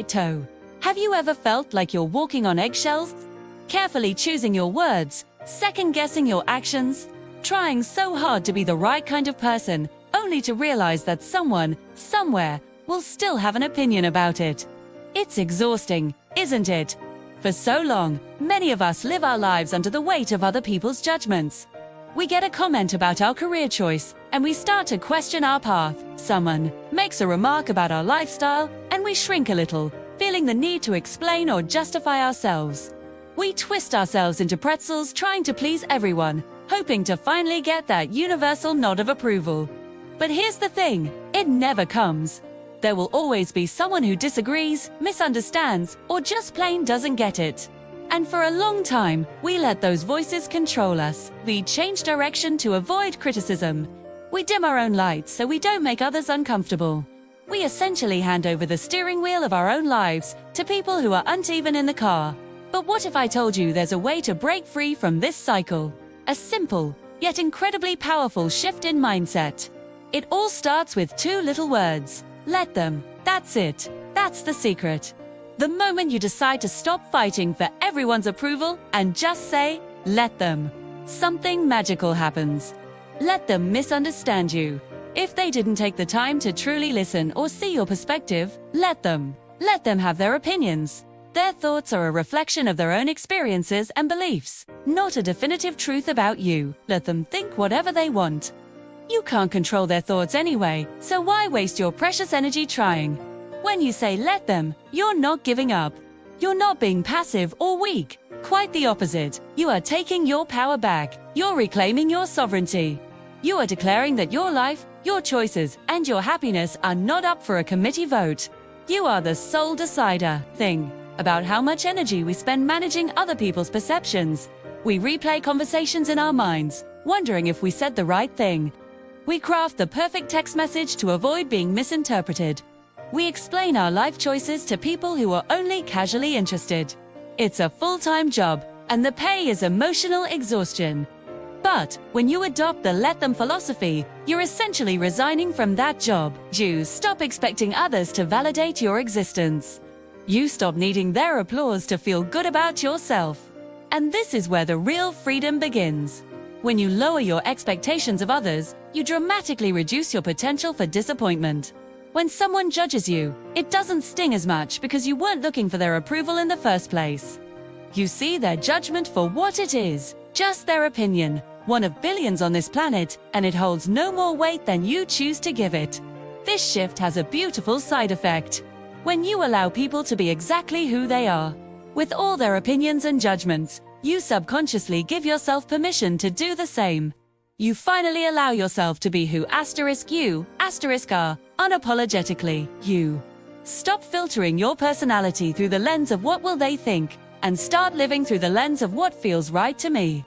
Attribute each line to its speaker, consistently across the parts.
Speaker 1: toe. Have you ever felt like you're walking on eggshells? Carefully choosing your words, second-guessing your actions, trying so hard to be the right kind of person, only to realize that someone, somewhere, will still have an opinion about it. It's exhausting, isn't it? For so long, many of us live our lives under the weight of other people's judgments. We get a comment about our career choice, and we start to question our path. Someone makes a remark about our lifestyle, and we shrink a little, feeling the need to explain or justify ourselves. We twist ourselves into pretzels trying to please everyone, hoping to finally get that universal nod of approval. But here's the thing, it never comes. There will always be someone who disagrees, misunderstands, or just plain doesn't get it. And for a long time, we let those voices control us. We change direction to avoid criticism. We dim our own lights so we don't make others uncomfortable. We essentially hand over the steering wheel of our own lives to people who aren't even in the car. But what if I told you there's a way to break free from this cycle? A simple, yet incredibly powerful shift in mindset. It all starts with two little words. Let them. That's it. That's the secret. The moment you decide to stop fighting for everyone's approval and just say, let them, something magical happens. Let them misunderstand you. If they didn't take the time to truly listen or see your perspective, let them. Let them have their opinions. Their thoughts are a reflection of their own experiences and beliefs, not a definitive truth about you. Let them think whatever they want. You can't control their thoughts anyway, so why waste your precious energy trying? When you say let them, you're not giving up. You're not being passive or weak. Quite the opposite. You are taking your power back. You're reclaiming your sovereignty. You are declaring that your life, your choices, and your happiness are not up for a committee vote. You are the sole decider. Think about how much energy we spend managing other people's perceptions. We replay conversations in our minds, wondering if we said the right thing. We craft the perfect text message to avoid being misinterpreted. We explain our life choices to people who are only casually interested. It's a full-time job, and the pay is emotional exhaustion. But when you adopt the let them philosophy, you're essentially resigning from that job. You stop expecting others to validate your existence. You stop needing their applause to feel good about yourself. And this is where the real freedom begins. When you lower your expectations of others, you dramatically reduce your potential for disappointment. When someone judges you, it doesn't sting as much because you weren't looking for their approval in the first place. You see their judgment for what it is, just their opinion, one of billions on this planet, and it holds no more weight than you choose to give it. This shift has a beautiful side effect. When you allow people to be exactly who they are, with all their opinions and judgments, you subconsciously give yourself permission to do the same. You finally allow yourself to be who you are, unapologetically you. Stop filtering your personality through the lens of what will they think, and start living through the lens of what feels right to me.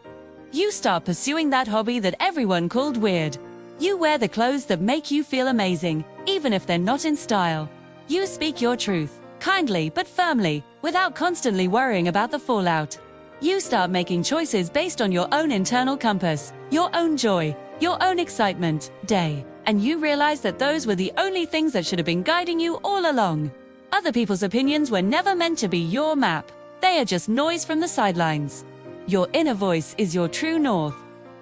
Speaker 1: You start pursuing that hobby that everyone called weird. You wear the clothes that make you feel amazing, even if they're not in style. You speak your truth, kindly but firmly, without constantly worrying about the fallout. You start making choices based on your own internal compass, your own joy, your own excitement, and you realize that those were the only things that should have been guiding you all along. Other people's opinions were never meant to be your map. They are just noise from the sidelines. Your inner voice is your true north.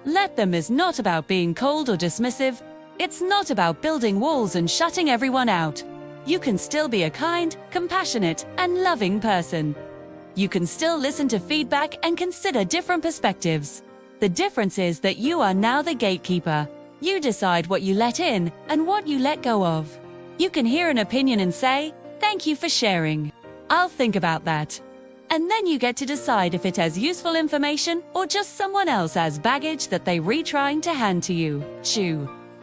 Speaker 1: Let them is not about being cold or dismissive. It's not about building walls and shutting everyone out. You can still be a kind, compassionate, and loving person. You can still listen to feedback and consider different perspectives. The difference is that you are now the gatekeeper. You decide what you let in and what you let go of. You can hear an opinion and say, "Thank you for sharing. I'll think about that." And then you get to decide if it has useful information or just someone else has baggage that they trying to hand to you.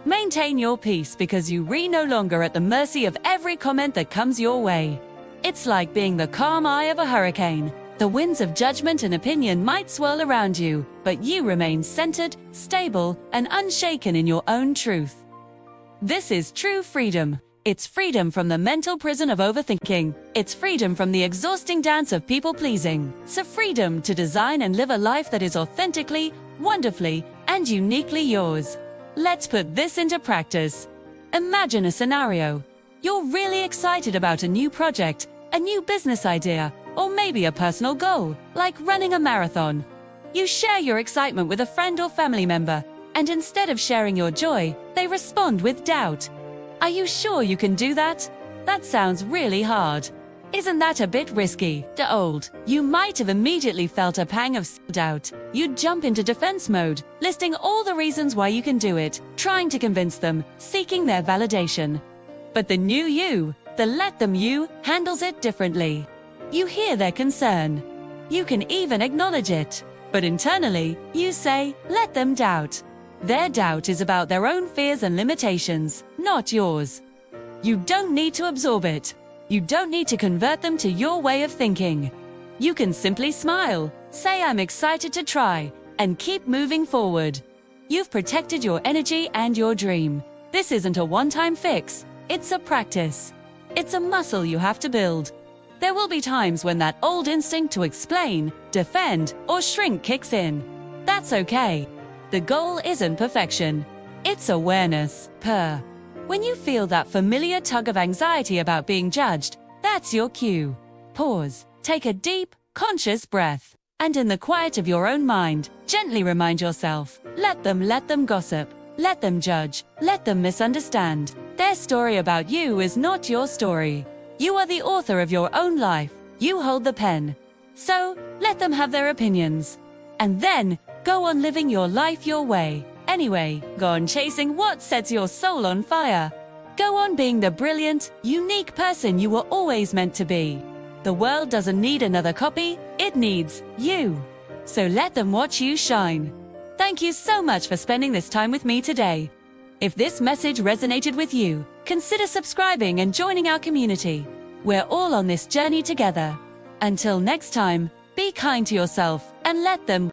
Speaker 1: Maintain your peace because you no longer at the mercy of every comment that comes your way. It's like being the calm eye of a hurricane. The winds of judgment and opinion might swirl around you, but you remain centered, stable, and unshaken in your own truth. This is true freedom. It's freedom from the mental prison of overthinking. It's freedom from the exhausting dance of people-pleasing. It's freedom to design and live a life that is authentically, wonderfully, and uniquely yours. Let's put this into practice. Imagine a scenario. You're really excited about a new project, a new business idea, or maybe a personal goal, like running a marathon. You share your excitement with a friend or family member, and instead of sharing your joy, they respond with doubt. Are you sure you can do that? That sounds really hard. Isn't that a bit risky? You might have immediately felt a pang of doubt. You'd jump into defense mode, listing all the reasons why you can do it, trying to convince them, seeking their validation. But the new you, the let them you, handles it differently. You hear their concern. You can even acknowledge it. But internally, you say, let them doubt. Their doubt is about their own fears and limitations, not yours. You don't need to absorb it. You don't need to convert them to your way of thinking. You can simply smile, say I'm excited to try, and keep moving forward. You've protected your energy and your dream. This isn't a one-time fix, it's a practice. It's a muscle you have to build. There will be times when that old instinct to explain, defend, or shrink kicks in. That's okay. The goal isn't perfection. It's awareness. When you feel that familiar tug of anxiety about being judged, that's your cue. Pause, take a deep, conscious breath, and in the quiet of your own mind, gently remind yourself, let them gossip, let them judge, let them misunderstand. Their story about you is not your story. You are the author of your own life. You hold the pen. So, let them have their opinions. And then, go on living your life your way. Anyway, go on chasing what sets your soul on fire. Go on being the brilliant, unique person you were always meant to be. The world doesn't need another copy, it needs you. So let them watch you shine. Thank you so much for spending this time with me today. If this message resonated with you, consider subscribing and joining our community. We're all on this journey together. Until next time, be kind to yourself and let them